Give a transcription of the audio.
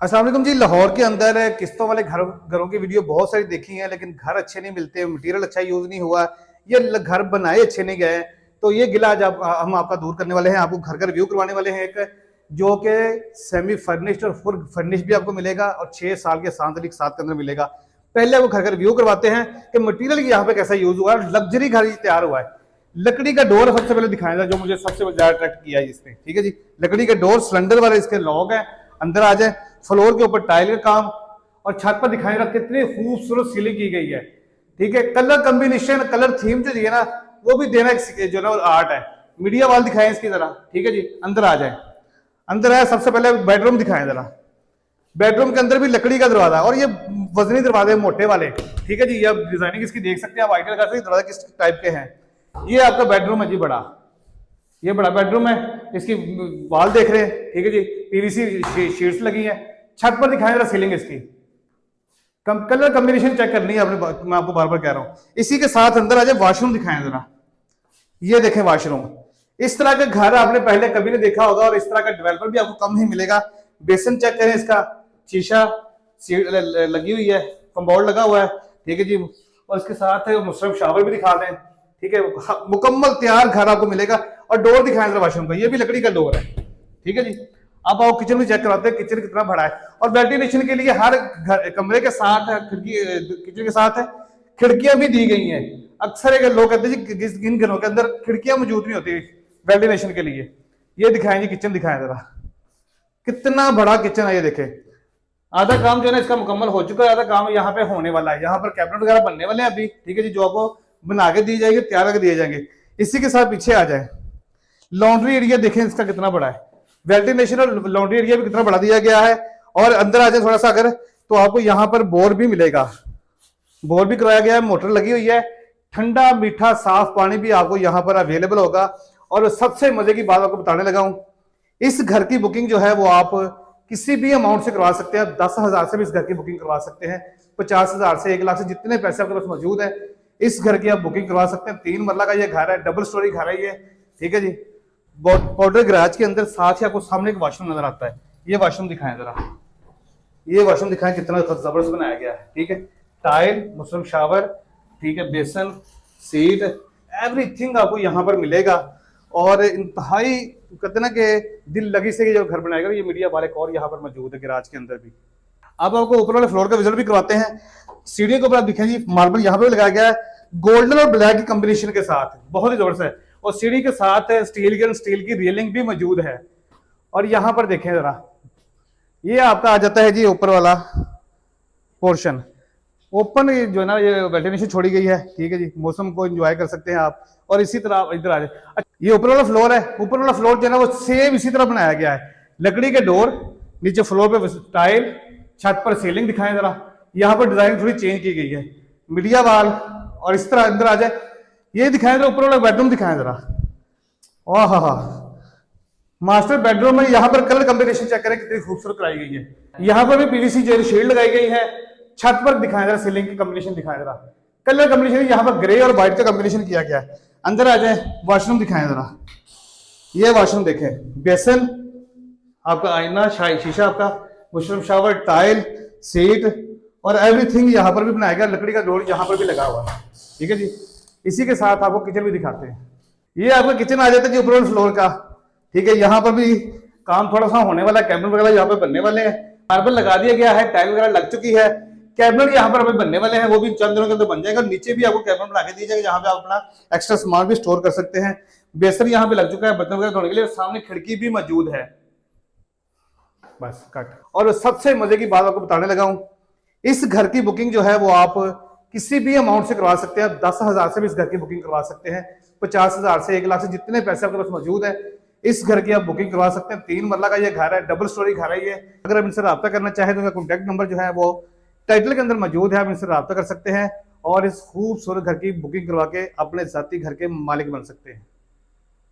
अस्सलाम वालेकुम जी। लाहौर के अंदर किस्तों वाले घरों की वीडियो बहुत सारी देखी है, लेकिन घर अच्छे नहीं मिलते, मटेरियल अच्छा यूज नहीं हुआ, ये घर बनाए अच्छे नहीं गए। तो ये गिला आज हम आपका दूर करने वाले हैं। आपको घर का रिव्यू करवाने वाले हैं, एक जो कि सेमी फर्निश्ड और फुल फर्निश्ड भी आपको मिलेगा और 6 साल के सांतलिक साथ के अंदर मिलेगा। पहले आपको घर का रिव्यू करवाते हैं कि मटेरियल यहाँ पे कैसा यूज हुआ है। लग्जरी घर तैयार हुआ है। लकड़ी का डोर सबसे पहले दिखाएगा, जो मुझे सबसे ज्यादा अट्रैक्ट किया है इसने। ठीक है जी, लकड़ी का डोर सिलेंडर वाले इसके लॉक है। अंदर आ जाए, फ्लोर के ऊपर टाइल का काम और छत पर दिखाएगा कितनी खूबसूरत सीलिंग की गई है। ठीक है, कलर कॉम्बिनेशन, कलर थीम जो है ना, वो भी देना जो ना आर्ट है। मीडिया वाल दिखाएं इसकी तरह। ठीक है जी, अंदर आ जाए। अंदर आया, सबसे पहले बेडरूम दिखाएं जरा। बेडरूम के अंदर भी लकड़ी का दरवाजा और ये वजनी दरवाजे मोटे वाले। ठीक है जी, ये डिजाइनिंग इसकी देख सकते हैं आप। आइडिया कर सकते हैं दरवाजा किस टाइप के हैं। ये आपका बेडरूम है जी, बड़ा, ये बड़ा बेडरूम है। इसकी वॉल देख रहे हैं। ठीक है जी, पीवीसी शीट्स लगी है। छत पर दिखाएं जरा सीलिंग इसकी। कलर कॉम्बिनेशन चेक करनी है आपने, मैं आपको बार बार कह रहा हूं। इसी के साथ अंदर आ जाए, वॉशरूम दिखाएं जरा। ये देखें वॉशरूम। इस तरह का घर आपने पहले कभी नहीं देखा होगा और इस तरह का डेवलपर भी आपको कम ही मिलेगा। बेसन चेक करें, इसका शीशा लगी हुई है, कंपाउंड लगा हुआ है। ठीक है जी, और इसके साथ मुसरफ शावर भी दिखा दें। ठीक है, मुकम्मल तैयार घर आपको मिलेगा। और डोर दिखाएं जरा वॉशरूम का, ये भी लकड़ी का डोर है। ठीक है जी, अब आओ किचन में चेक कराते हैं किचन कितना बड़ा है। और वेंटिलेशन के लिए हर कमरे के साथ किचन के साथ है खिड़कियां भी दी गई हैं। अक्सर लोग कहते हैं जी इन घरों के अंदर खिड़कियां मौजूद नहीं होती वेंटिलेशन के लिए। ये दिखाएं जी, किचन दिखाएं जरा, कितना बड़ा किचन है। ये देखें, आधा काम जो है ना इसका मुकम्मल हो चुका है, आधा काम यहाँ पे होने वाला है। यहाँ पर कैबिनेट वगैरह बनने वाले हैं अभी। ठीक है जी, जो आपको बना के दी जाएगी, तैयार करके दिए जाएंगे। इसी के साथ पीछे आ जाए, लॉन्ड्री एरिया देखें इसका कितना बड़ा है। वेंटिलेशन और लॉन्ड्री एरिया भी कितना बड़ा दिया गया है। और अंदर आ जाए थोड़ा सा अगर, तो आपको यहाँ पर बोर भी मिलेगा। बोर भी कराया गया है, मोटर लगी हुई है। ठंडा मीठा साफ पानी भी आपको यहाँ पर अवेलेबल होगा। और सबसे मजे की बात आपको बताने लगा हूं, इस घर की बुकिंग जो है वो आप किसी भी अमाउंट से करवा सकते हैं। 10,000 से भी इस घर की बुकिंग करवा सकते हैं। 50,000 से 1 लाख से जितने पैसे आपके पास मौजूद है, इस घर की आप बुकिंग करवा सकते हैं। 3 मरला का ये घर है, डबल स्टोरी घर है ये। ठीक है जी, पाउडर गैराज के अंदर साथ ही आपको सामने एक वॉशरूम नजर आता है। ये वॉशरूम दिखाएं जरा, ये वॉशरूम दिखाएं कितना जबरदस्त बनाया गया है। ठीक है, टाइल, मुस्लिम शावर, ठीक है, बेसन, सीट, एवरीथिंग आपको यहाँ पर मिलेगा। और इंतहाई कहते ना कि दिल लगी से जो घर बनाएगा। ये मीडिया वाले और यहाँ पर मौजूद है गैराज के अंदर भी। अब आपको ऊपर वाले फ्लोर का विजुअल भी करवाते हैं। सीढ़ियों के ऊपर आप दिखें जी, मार्बल यहाँ पे लगाया गया है गोल्डन और ब्लैक की कॉम्बिनेशन के साथ, बहुत ही जबरदस्त है। और सीढ़ी के साथ स्टील की रेलिंग भी मौजूद है। और यहाँ पर देखें जरा, ये आपका आ जाता है जी ऊपर वाला पोर्शन ओपन, जो है ना ये वेंटिलेशन छोड़ी गई है। ठीक है जी, मौसम को एंजॉय कर सकते हैं आप। और इसी तरह इधर आ जाए, ये ऊपर वाला फ्लोर है। ऊपर वाला फ्लोर जो है ना वो सेम इसी तरह बनाया गया है। लकड़ी के डोर, नीचे फ्लोर पे टाइल, छत पर सीलिंग दिखाएं जरा। यहाँ पर डिजाइन थोड़ी चेंज की गई है, मीडिया वाल। और इस तरह अंदर आ जाए, ये दिखाएं जरा, ऊपर वाला बेडरूम दिखाएं जरा। ओह हा, मास्टर बेडरूम है। यहाँ पर कलर कॉम्बिनेशन चेक करें कितनी खूबसूरत कराई गई है। यहाँ पर भी पीवीसी शील्ड लगाई गई है। छत पर दिखाएं जरा, सीलिंग की कॉम्बिनेशन दिखाएं जरा। कलर कॉम्बिनेशन यहाँ पर ग्रे और व्हाइट का कॉम्बिनेशन किया गया है। अंदर आ जाए, वॉशरूम दिखाएं जरा। ये वॉशरूम देखें, बेसन आपका, आईना, शीशा आपका, मुशरम शावर, टाइल, सीट और एवरीथिंग यहाँ पर भी बनाया गया। लकड़ी का डोर यहाँ पर भी लगा हुआ है। ठीक है जी, इसी के साथ आपको किचन भी दिखाते हैं। ये आपका किचन आ जाता है जी ऊपर फ्लोर का। ठीक है, यहाँ पर भी काम थोड़ा सा होने वाला है। कैबिनेट वगैरह यहाँ पे बनने वाले हैं। मार्बल लगा दिया गया है, टाइल वगैरह लग चुकी है। कैबिनेट यहाँ पर अभी बनने वाले हैं, वो भी चंद दिनों के अंदर बन जाएगा। नीचे भी आपको कैबिनेट बना के दी जाएगा, जहाँ पे आप अपना एक्स्ट्रा सामान भी स्टोर कर सकते हैं। बेसन यहाँ पे लग चुका है बर्तन वगैरह धोने के लिए। सामने खिड़की भी मौजूद है। बस कट। और सबसे मजे की बात आपको बताने लगा हूं, इस घर की बुकिंग जो है वो आप किसी भी अमाउंट से करवा सकते हैं। 10,000 से भी इस घर की बुकिंग करवा सकते हैं। 50,000 से 1 लाख से जितने पैसे आपके पास मौजूद है, इस घर की आप बुकिंग करवा सकते हैं। 3 मरला का ये घर है, डबल स्टोरी घर है ये। अगर आप इनसे रब्ता करना चाहें तो इनका कॉन्टैक्ट नंबर जो है वो टाइटल के अंदर मौजूद है, आप इनसे रब्ता कर सकते हैं और इस खूबसूरत घर की बुकिंग करवा के अपने जाती घर के मालिक बन सकते हैं।